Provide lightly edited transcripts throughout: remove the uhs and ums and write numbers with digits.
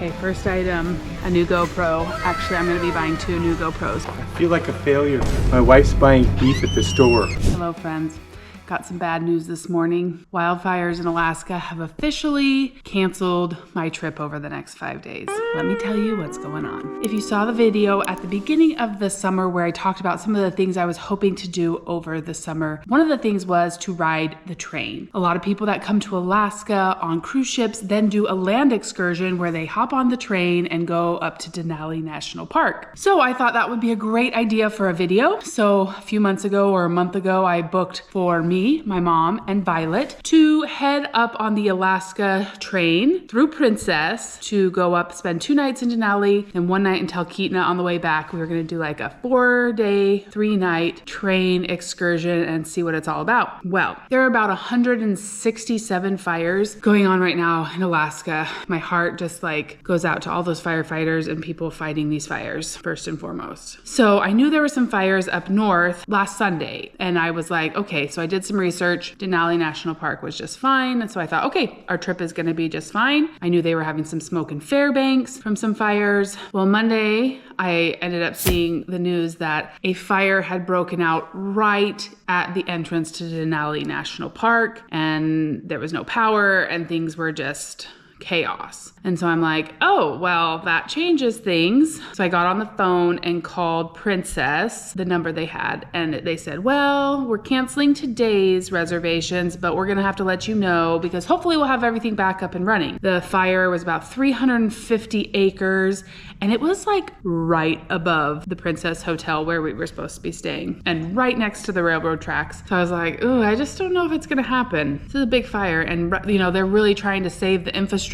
Okay, first item, a new GoPro. Actually, I'm gonna be buying 2 new GoPros. I feel like a failure. My wife's buying beef at the store. Hello, friends. Got some bad news this morning. Wildfires in Alaska have officially canceled my trip over the next 5 days. Let me tell you what's going on. If you saw the video at the beginning of the summer where I talked about some of the things I was hoping to do over the summer, one of the things was to ride the train. A lot of people that come to Alaska on cruise ships then do a land excursion where they hop on the train and go up to Denali National Park. So I thought that would be a great idea for a video. So a few months ago or a month ago, I booked for me, my mom, and Violet to head up on the Alaska train through Princess to go up, spend 2 nights in Denali and 1 night in Talkeetna. On the way back, we were gonna do like a 4-day, 3-night train excursion and see what it's all about. Well, there are about 167 fires going on right now in Alaska. My heart just like goes out to all those firefighters and people fighting these fires first and foremost. So I knew there were some fires up north last Sunday and I was like, okay, so I did some research. Denali National Park was just fine. And so I thought, okay, our trip is gonna be just fine. I knew they were having some smoke in Fairbanks from some fires. Well, Monday, I ended up seeing the news that a fire had broken out right at the entrance to Denali National Park and there was no power and things were just chaos. And so I'm like, oh, well, that changes things. So I got on the phone and called Princess, the number they had, and they said, well, we're canceling today's reservations, but we're gonna have to let you know because hopefully we'll have everything back up and running. The fire was about 350 acres and it was like right above the Princess Hotel where we were supposed to be staying and right next to the railroad tracks. So I was like, oh, I just don't know if it's gonna happen. This is a big fire and you know, they're really trying to save the infrastructure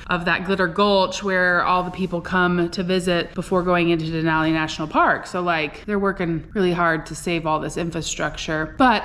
of that Glitter Gulch where all the people come to visit before going into Denali National Park. So like they're working really hard to save all this infrastructure. But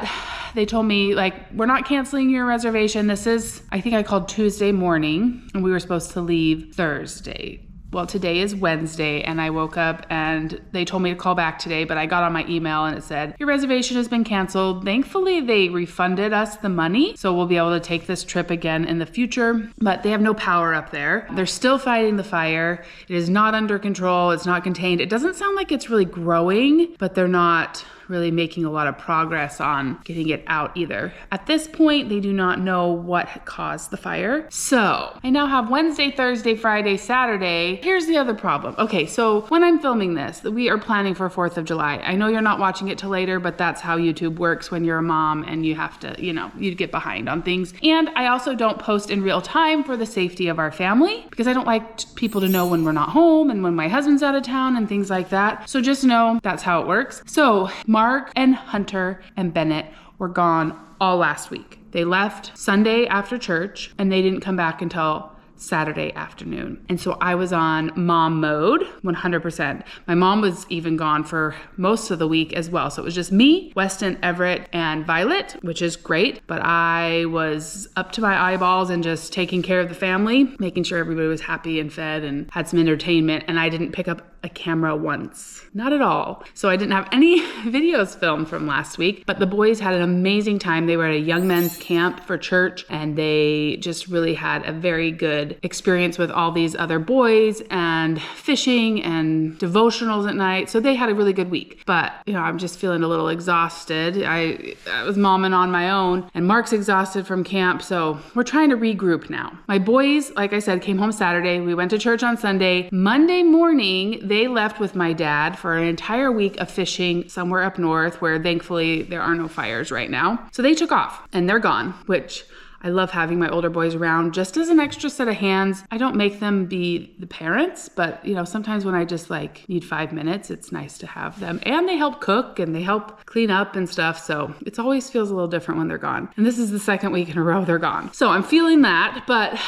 they told me like, we're not canceling your reservation. This is, I think I called Tuesday morning and we were supposed to leave Thursday. Well, today is Wednesday and I woke up and they told me to call back today, but I got on my email and it said, your reservation has been canceled. Thankfully, they refunded us the money, so we'll be able to take this trip again in the future, but they have no power up there. They're still fighting the fire. It is not under control. It's not contained. It doesn't sound like it's really growing, but they're not really making a lot of progress on getting it out either. At this point, they do not know what caused the fire. So I now have Wednesday, Thursday, Friday, Saturday. Here's the other problem. Okay, so when I'm filming this, we are planning for 4th of July. I know you're not watching it till later, but that's how YouTube works when you're a mom and you have to, you know, you get behind on things. And I also don't post in real time for the safety of our family because I don't like people to know when we're not home and when my husband's out of town and things like that. So just know that's how it works. So Mark and Hunter and Bennett were gone all last week. They left Sunday after church and they didn't come back until Saturday afternoon. And so I was on mom mode 100%. My mom was even gone for most of the week as well. So it was just me, Weston, Everett, and Violet, which is great. But I was up to my eyeballs and just taking care of the family, making sure everybody was happy and fed and had some entertainment. And I didn't pick up a camera once, not at all. So I didn't have any videos filmed from last week, but the boys had an amazing time. They were at a young men's camp for church and they just really had a very good experience with all these other boys and fishing and devotionals at night. So they had a really good week, but you know, I'm just feeling a little exhausted. I was momming on my own and Mark's exhausted from camp. So we're trying to regroup now. My boys, like I said, came home Saturday. We went to church on Sunday. Monday morning, they left with my dad for an entire week of fishing somewhere up north where thankfully there are no fires right now. So they took off and they're gone, which I love having my older boys around just as an extra set of hands. I don't make them be the parents, but you know, sometimes when I just like need 5 minutes, it's nice to have them. And they help cook and they help clean up and stuff. So it always feels a little different when they're gone. And this is the 2nd week in a row they're gone. So I'm feeling that, but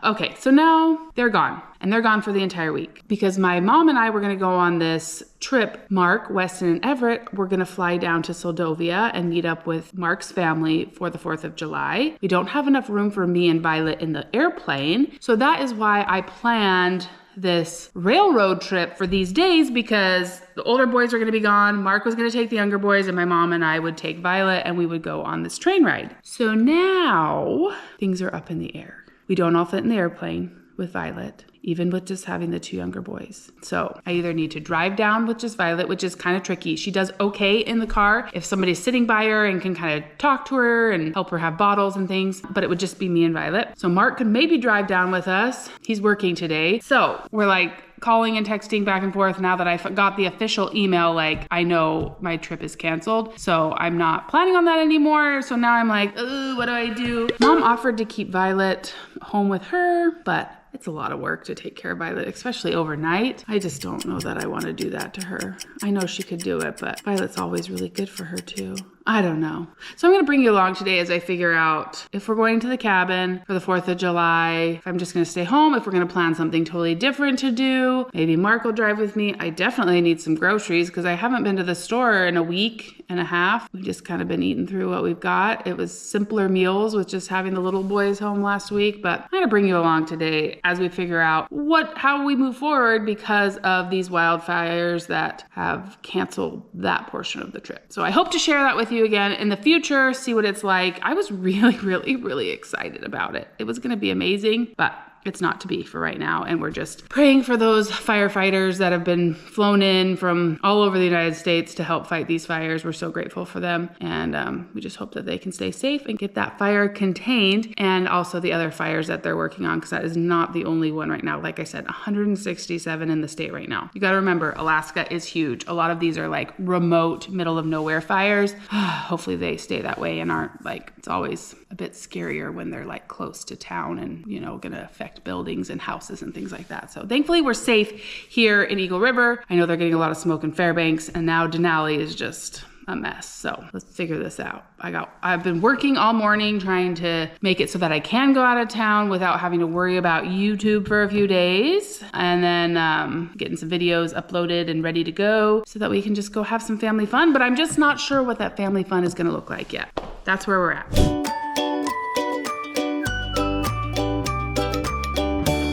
okay, so now they're gone and they're gone for the entire week because my mom and I were going to go on this trip. Mark, Weston, and Everett were going to fly down to Soldovia and meet up with Mark's family for the 4th of July. We don't have enough room for me and Violet in the airplane. So that is why I planned this railroad trip for these days because the older boys are going to be gone. Mark was going to take the younger boys and my mom and I would take Violet and we would go on this train ride. So now things are up in the air. We don't all fit in the airplane with Violet. even with just having the 2 younger boys. So I either need to drive down with just Violet, which is kind of tricky. She does okay in the car if somebody's sitting by her and can kind of talk to her and help her have bottles and things, but it would just be me and Violet. So Mark could maybe drive down with us. He's working today. So we're like calling and texting back and forth now that I got the official email, like I know my trip is canceled. So I'm not planning on that anymore. So now I'm like, what do I do? Mom offered to keep Violet home with her, but it's a lot of work to take care of Violet, especially overnight. I just don't know that I want to do that to her. I know she could do it, but Violet's always really good for her too. I don't know. So I'm going to bring you along today as I figure out if we're going to the cabin for the 4th of July, if I'm just going to stay home, if we're going to plan something totally different to do. Maybe Mark will drive with me. I definitely need some groceries because I haven't been to the store in a week and a half. We've just kind of been eating through what we've got. It was simpler meals with just having the little boys home last week, but I'm going to bring you along today as we figure out how we move forward because of these wildfires that have canceled that portion of the trip. So I hope to share that with you again in the future, see what it's like. I was really excited about it. It was going to be amazing, but it's not to be for right now. And we're just praying for those firefighters that have been flown in from all over the United States to help fight these fires. We're so grateful for them. And we just hope that they can stay safe and get that fire contained, and also the other fires that they're working on, because that is not the only one right now. Like I said, 167 in the state right now. You got to remember, Alaska is huge. A lot of these are like remote, middle of nowhere fires. Hopefully they stay that way and aren't like, it's always a bit scarier when they're like close to town and, you know, gonna affect buildings and houses and things like that. So thankfully we're safe here in Eagle River. I know they're getting a lot of smoke in Fairbanks, and now Denali is just a mess. So let's figure this out. I've been working all morning trying to make it so that I can go out of town without having to worry about YouTube for a few days, and then getting some videos uploaded and ready to go so that we can just go have some family fun. But I'm just not sure what that family fun is going to look like yet. That's where we're at.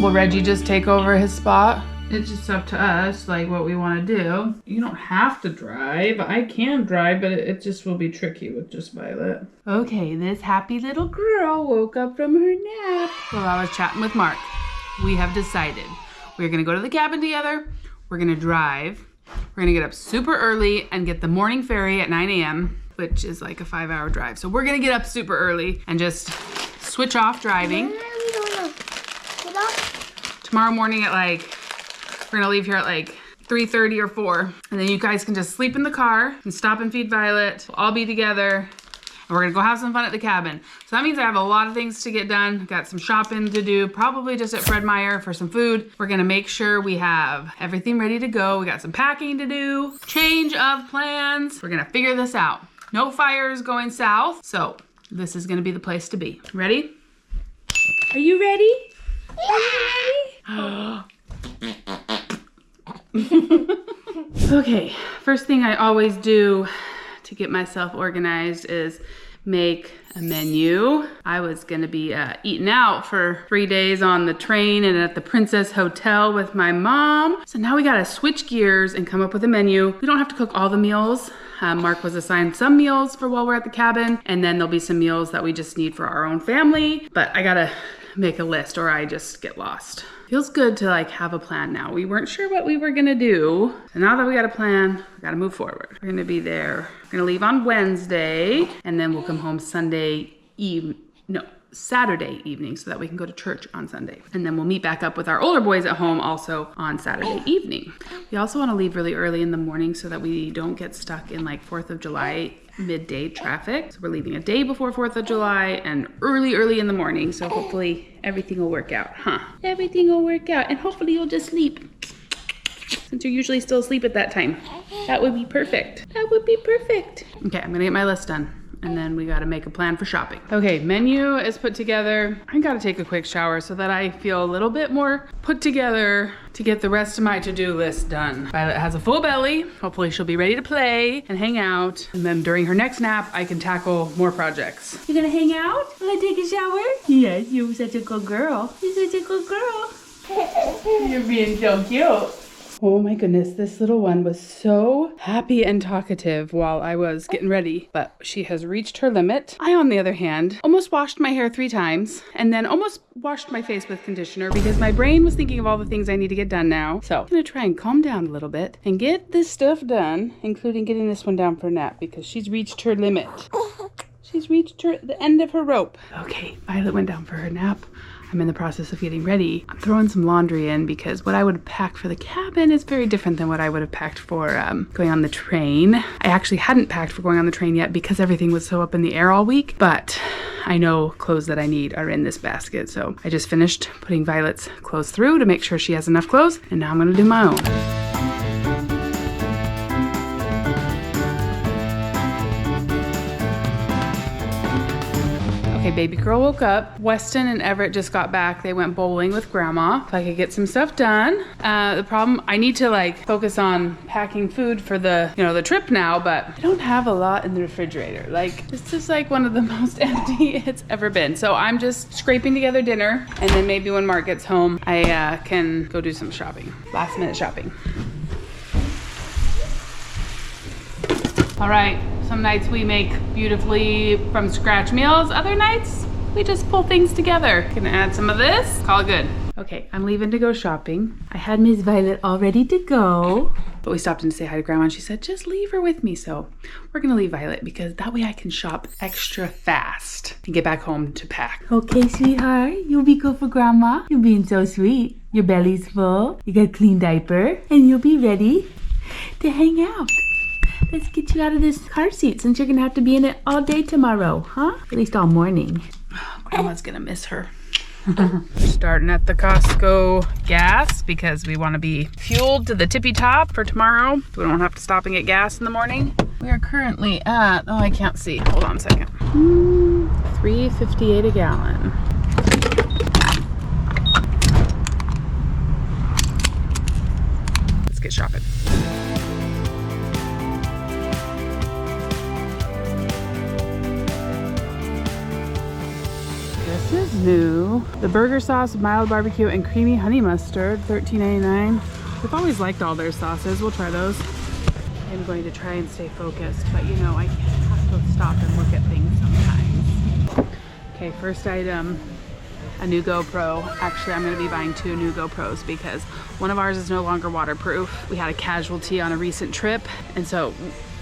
Will Reggie just take over his spot? It's just up to us, like what we want to do. You don't have to drive. I can drive, but it just will be tricky with just Violet. Okay, this happy little girl woke up from her nap. While I was chatting with Mark, we have decided we're going to go to the cabin together. We're going to drive. We're going to get up super early and get the morning ferry at 9 a.m., which is like a 5-hour drive. So we're going to get up super early and just switch off driving. Tomorrow morning at we're gonna leave here at 3:30 or 4. And then you guys can just sleep in the car and stop and feed Violet. We'll all be together. And we're gonna go have some fun at the cabin. So that means I have a lot of things to get done. Got some shopping to do, probably just at Fred Meyer for some food. We're gonna make sure we have everything ready to go. We got some packing to do, change of plans. We're gonna figure this out. No fires going south. So this is gonna be the place to be. Ready? Are you ready? Are you ready? Okay, first thing I always do to get myself organized is make a menu. I was gonna be eating out for 3 days on the train and at the Princess Hotel with my mom. So now we gotta switch gears and come up with a menu. We don't have to cook all the meals. Mark was assigned some meals for while we're at the cabin, and then there'll be some meals that we just need for our own family. But I gotta make a list or I just get lost. Feels good to have a plan now. We weren't sure what we were gonna do. So now that we got a plan, we gotta move forward. We're gonna be there. We're gonna leave on Wednesday, and then we'll come home Saturday evening so that we can go to church on Sunday. And then we'll meet back up with our older boys at home also on Saturday evening. We also wanna leave really early in the morning so that we don't get stuck in 4th of July midday traffic. So we're leaving a day before 4th of July and early in the morning. So hopefully everything will work out, Everything will work out, and hopefully you'll just sleep. Since you're usually still asleep at that time. That would be perfect. That would be perfect. Okay, I'm gonna get my list done, and then we gotta make a plan for shopping. Okay, menu is put together. I gotta take a quick shower so that I feel a little bit more put together to get the rest of my to-do list done. Violet has a full belly. Hopefully she'll be ready to play and hang out. And then during her next nap, I can tackle more projects. You gonna hang out? Wanna take a shower? Yes, you're such a good girl. You're such a good girl. You're being so cute. Oh my goodness, this little one was so happy and talkative while I was getting ready, but she has reached her limit. I, on the other hand, almost washed my hair 3 times and then almost washed my face with conditioner because my brain was thinking of all the things I need to get done now. So I'm gonna try and calm down a little bit and get this stuff done, including getting this one down for a nap because she's reached her limit. She's reached the end of her rope. Okay, Violet went down for her nap. I'm in the process of getting ready. I'm throwing some laundry in because what I would have packed for the cabin is very different than what I would have packed for going on the train. I actually hadn't packed for going on the train yet because everything was so up in the air all week, but I know clothes that I need are in this basket. So I just finished putting Violet's clothes through to make sure she has enough clothes, and now I'm gonna do my own. Okay, baby girl woke up. Weston and Everett just got back. They went bowling with grandma. If I could get some stuff done. The problem, I need to like focus on packing food for the, the trip now, but I don't have a lot in the refrigerator. Like, this is like one of the most empty it's ever been. So I'm just scraping together dinner, and then maybe when Mark gets home, I can go do some shopping. Last minute shopping. All right. Some nights we make beautifully from scratch meals. Other nights we just pull things together. Gonna add some of this, call it good. Okay, I'm leaving to go shopping. I had Miss Violet all ready to go, but we stopped in to say hi to Grandma and she said, just leave her with me. So we're gonna leave Violet because that way I can shop extra fast and get back home to pack. Okay, sweetheart, you'll be good for Grandma. You're being so sweet. Your belly's full, you got a clean diaper, and you'll be ready to hang out. Let's get you out of this car seat since you're gonna have to be in it all day tomorrow, huh? At least all morning. Grandma's gonna miss her. We're starting at the Costco gas because we wanna be fueled to the tippy top for tomorrow. We don't have to stop and get gas in the morning. We are currently at, I can't see, hold on a second. $3.58 a gallon. Let's get shopping. This is new. The burger sauce, mild barbecue, and creamy honey mustard, $13.99. We've always liked all their sauces. We'll try those. I'm going to try and stay focused, but I have to stop and look at things sometimes. Okay, first item, a new GoPro. Actually, I'm going to be buying 2 new GoPros because one of ours is no longer waterproof. We had a casualty on a recent trip, and so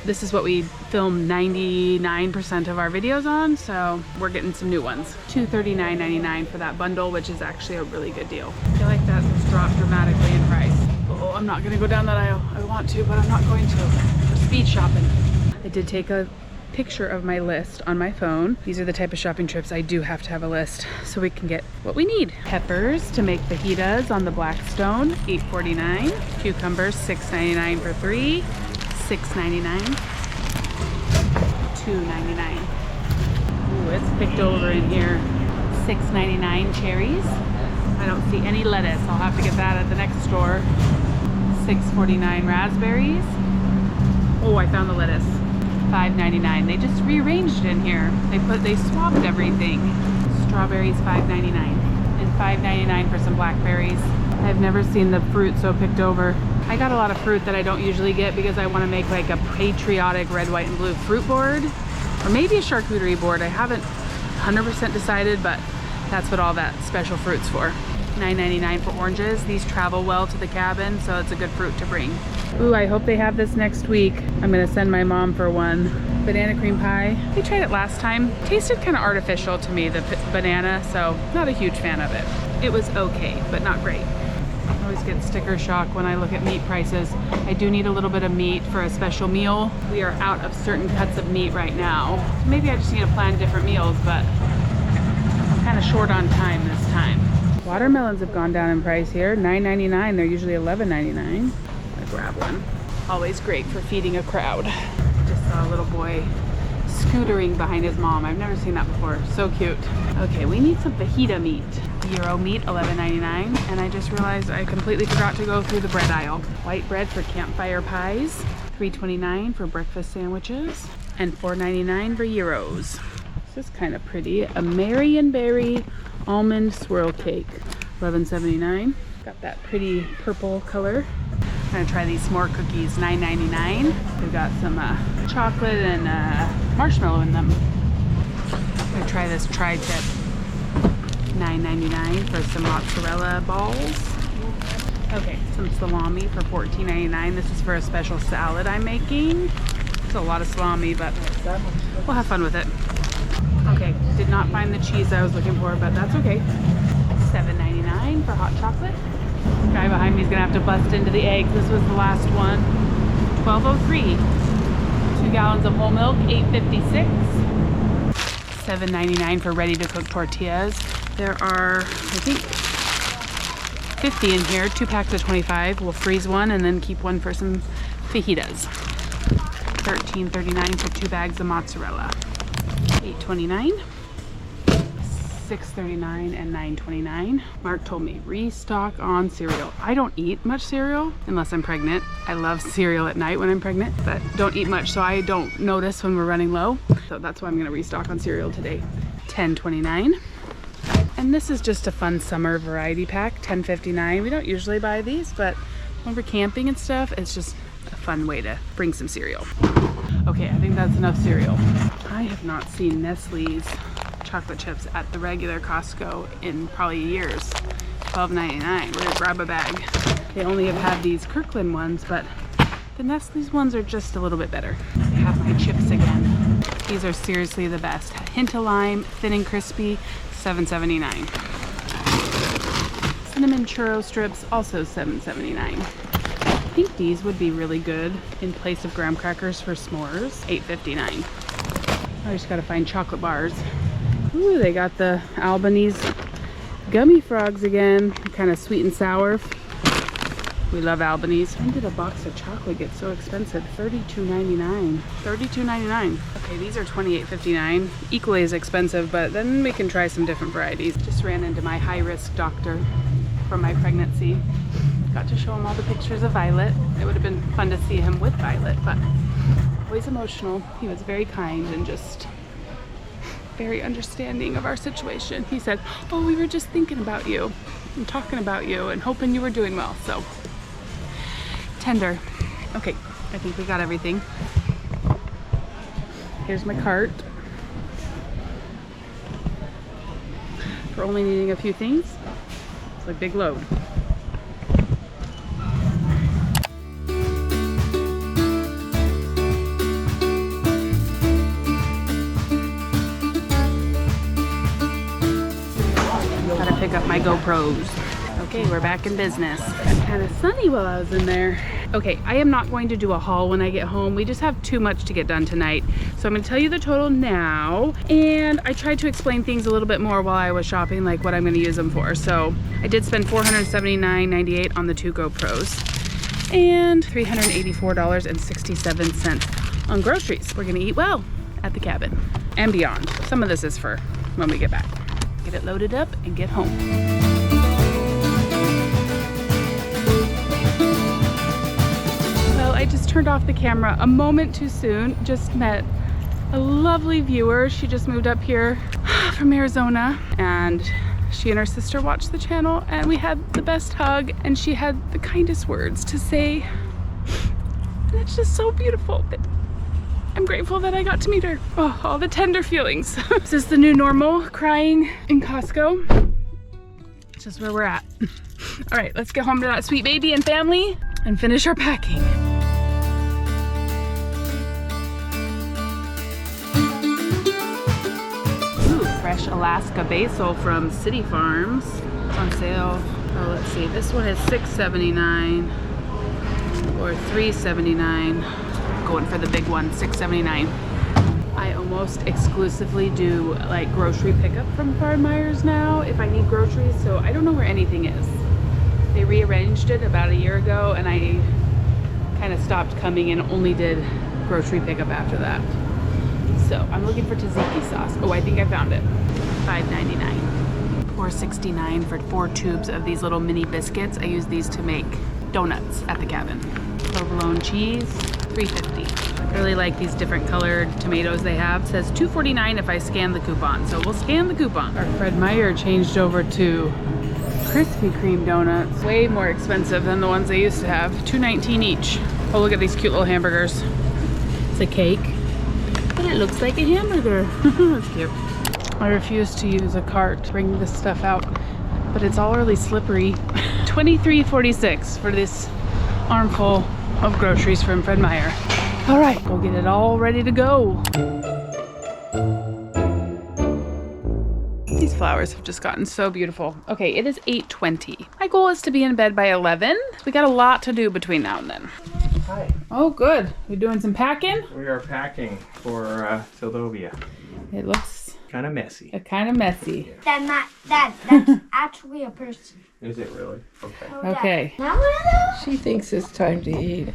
this is what we film 99% of our videos on, so we're getting some new ones. $239.99 for that bundle, which is actually a really good deal. I feel like that has dropped dramatically in price. Oh, I'm not gonna go down that aisle. I want to, but I'm not going to. We're speed shopping. I did take a picture of my list on my phone. These are the type of shopping trips I do have to have a list so we can get what we need. Peppers to make fajitas on the Blackstone, $8.49. Cucumbers, $6.99 for 3. $6.99, $2.99. Ooh, it's picked over in here. $6.99 cherries. I don't see any lettuce. I'll have to get that at the next store. $6.49 raspberries. Oh, I found the lettuce. $5.99. They just rearranged in here. They swapped everything. Strawberries, $5.99. And $5.99 for some blackberries. I've never seen the fruit so picked over. I got a lot of fruit that I don't usually get because I want to make like a patriotic red, white, and blue fruit board, or maybe a charcuterie board. I haven't 100% decided, but that's what all that special fruit's for. $9.99 for oranges. These travel well to the cabin, so it's a good fruit to bring. Ooh, I hope they have this next week. I'm gonna send my mom for one. Banana cream pie. We tried it last time. It tasted kind of artificial to me, the banana, so not a huge fan of it. It was okay, but not great. I always get sticker shock when I look at meat prices. I do need a little bit of meat for a special meal. We are out of certain cuts of meat right now. Maybe I just need to plan different meals, but I'm kind of short on time this time. Watermelons have gone down in price here. $9.99. They're usually $11.99. I grab one. Always great for feeding a crowd. Just saw a little boy scootering behind his mom. I've never seen that before. So cute. Okay, we need some fajita meat. Gyro meat, $11.99. And I just realized I completely forgot to go through the bread aisle. White bread for campfire pies, $3.29 for breakfast sandwiches, and $4.99 for gyros. This is kind of pretty. A Marion Berry almond swirl cake, $11.79. Got that pretty purple color. I'm gonna try these s'more cookies, $9.99. They've got some chocolate and marshmallow in them. I'm gonna try this tri-tip, $9.99 for some mozzarella balls. Okay, some salami for $14.99. This is for a special salad I'm making. It's a lot of salami, but we'll have fun with it. Okay, did not find the cheese I was looking for, but that's okay. $7.99 for hot chocolate. The guy behind me is gonna have to bust into the eggs. This was the last one. $12.03. 2 gallons of whole milk, $8.56. $7.99 for ready-to-cook tortillas. There are, I think, 50 in here. 2 packs of 25. We'll freeze one and then keep one for some fajitas. $13.39 for 2 bags of mozzarella. $8.29. $6.39 and $9.29. Mark told me restock on cereal. I don't eat much cereal unless I'm pregnant. I love cereal at night when I'm pregnant, but don't eat much, so I don't notice when we're running low. So that's why I'm gonna restock on cereal today. $10.29. And this is just a fun summer variety pack, $10.59. We don't usually buy these, but when we're camping and stuff, it's just a fun way to bring some cereal. Okay, I think that's enough cereal. I have not seen Nestle's chocolate chips at the regular Costco in probably years. $12.99. We're gonna grab a bag. They only have had these Kirkland ones, but the Nestle's ones are just a little bit better. I have my chips again. These are seriously the best. Hint of lime, thin and crispy, $7.79. Cinnamon churro strips, also $7.79. I think these would be really good in place of graham crackers for s'mores, $8.59. I just gotta find chocolate bars. Ooh, they got the Albanese gummy frogs again, kind of sweet and sour. We love Albanese. When did a box of chocolate get so expensive? $32.99. $32.99. Okay, these are $28.59. Equally as expensive, but then we can try some different varieties. Just ran into my high-risk doctor for my pregnancy. Got to show him all the pictures of Violet. It would have been fun to see him with Violet, but always emotional. He was very kind and just very understanding of our situation. He said, oh, we were just thinking about you and talking about you and hoping you were doing well. So tender. Okay, I think we got everything. Here's my cart for only needing a few things. It's a big load. Pick up my GoPros. Okay, we're back in business. It's kind of sunny while I was in there. Okay, I am not going to do a haul when I get home. We just have too much to get done tonight. So I'm gonna tell you the total now. And I tried to explain things a little bit more while I was shopping, like what I'm gonna use them for. So I did spend $479.98 on the 2 GoPros and $384.67 on groceries. We're gonna eat well at the cabin and beyond. Some of this is for when we get back. Get it loaded up and get home. Well, I just turned off the camera a moment too soon. Just met a lovely viewer. She just moved up here from Arizona, and she and her sister watched the channel, and we had the best hug, and she had the kindest words to say. And it's just so beautiful. I'm grateful that I got to meet her. Oh, all the tender feelings. This is the new normal, crying in Costco. It's just where we're at. All right, let's get home to that sweet baby and family and finish our packing. Ooh, fresh Alaska basil from City Farms. It's on sale. Oh, let's see. This one is $6.79 or $3.79. Going for the big one, $6.79. I almost exclusively do like grocery pickup from Farm Myers now if I need groceries, so I don't know where anything is. They rearranged it about a year ago, and I kind of stopped coming and only did grocery pickup after that. So I'm looking for tzatziki sauce. Oh, I think I found it. $5.99. $4.69 for 4 tubes of these little mini biscuits. I use these to make donuts at the cabin. Provolone cheese, $3.50. I really like these different colored tomatoes they have. It says $2.49 if I scan the coupon, so we'll scan the coupon. Our Fred Meyer changed over to Krispy Kreme donuts. Way more expensive than the ones they used to have. $2.19 each. Oh, look at these cute little hamburgers. It's a cake, but it looks like a hamburger. That's cute. I refuse to use a cart to bring this stuff out, but it's all really slippery. $23.46 for this armful of groceries from Fred Meyer. All right, we'll get it all ready to go. These flowers have just gotten so beautiful. Okay, it is 8:20. My goal is to be in bed by 11. We got a lot to do between now and then. Hi. Oh, good. We're doing some packing? We are packing for Sylvia. It looks Kind of messy. kind of messy. That's actually a person. Is it really? Okay. Okay. Not one of those? She thinks it's time to eat.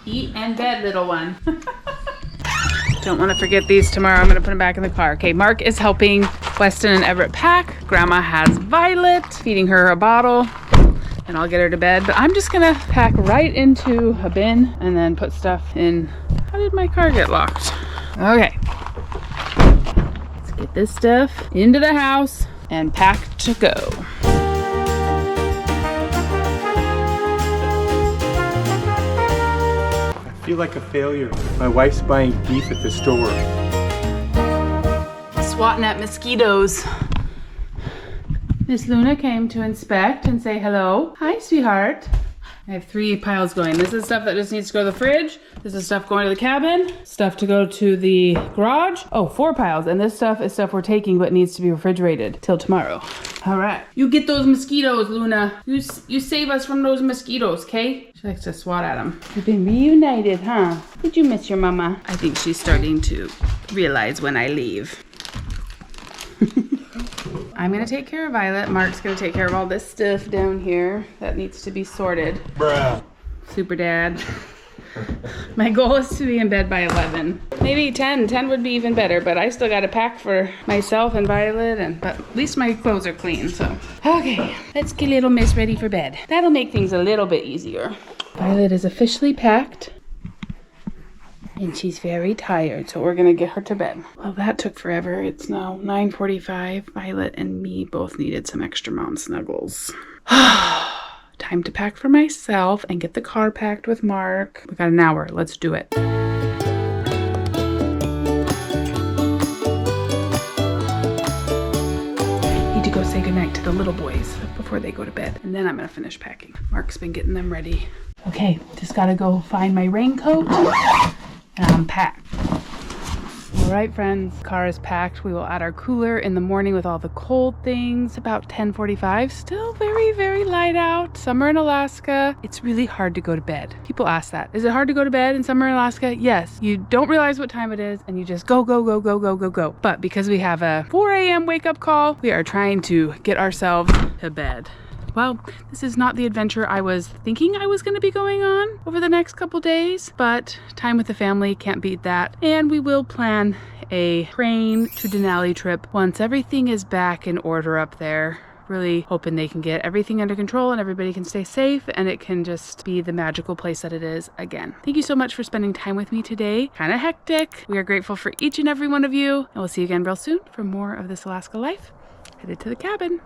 Eat and bed, little one. Don't want to forget these tomorrow. I'm going to put them back in the car. Okay, Mark is helping Weston and Everett pack. Grandma has Violet, feeding her a bottle, and I'll get her to bed. But I'm just going to pack right into a bin and then put stuff in. How did my car get locked? Okay. Let's get this stuff into the house and pack to go. I feel like a failure. My wife's buying beef at the store. Swatting at mosquitoes. Miss Luna came to inspect and say hello. Hi, sweetheart. I have 3 piles going. This is stuff that just needs to go to the fridge. This is stuff going to the cabin. Stuff to go to the garage. Oh, 4 piles. And this stuff is stuff we're taking but needs to be refrigerated till tomorrow. All right. You get those mosquitoes, Luna. You save us from those mosquitoes, okay? She likes to swat at them. You've been reunited, huh? Did you miss your mama? I think she's starting to realize when I leave. I'm gonna take care of Violet. Mark's gonna take care of all this stuff down here that needs to be sorted. Bruh. Super dad. My goal is to be in bed by 11. Maybe 10. 10 would be even better, but I still gotta pack for myself and Violet, but at least my clothes are clean, so. Okay, let's get little miss ready for bed. That'll make things a little bit easier. Violet is officially packed. And she's very tired, so we're gonna get her to bed. Well, that took forever. It's now 9:45. Violet and me both needed some extra mom snuggles. Time to pack for myself and get the car packed with Mark. We got an hour. Let's do it. Need to go say goodnight to the little boys before they go to bed, and then I'm gonna finish packing. Mark's been getting them ready. Okay, just gotta go find my raincoat and unpack. All right, friends, car is packed. We will add our cooler in the morning with all the cold things. About 10:45, still very, very light out. Summer in Alaska. It's really hard to go to bed. People ask that. Is it hard to go to bed in summer in Alaska? Yes. You don't realize what time it is and you just go, go, go, go, go, go, go. But because we have a 4 a.m. wake up call, we are trying to get ourselves to bed. Well, this is not the adventure I was thinking I was going to be going on over the next couple days, but time with the family, can't beat that. And we will plan a train to Denali trip once everything is back in order up there. Really hoping they can get everything under control and everybody can stay safe and it can just be the magical place that it is again. Thank you so much for spending time with me today. Kind of hectic. We are grateful for each and every one of you. And we'll see you again real soon for more of This Alaska Life. Headed to the cabin.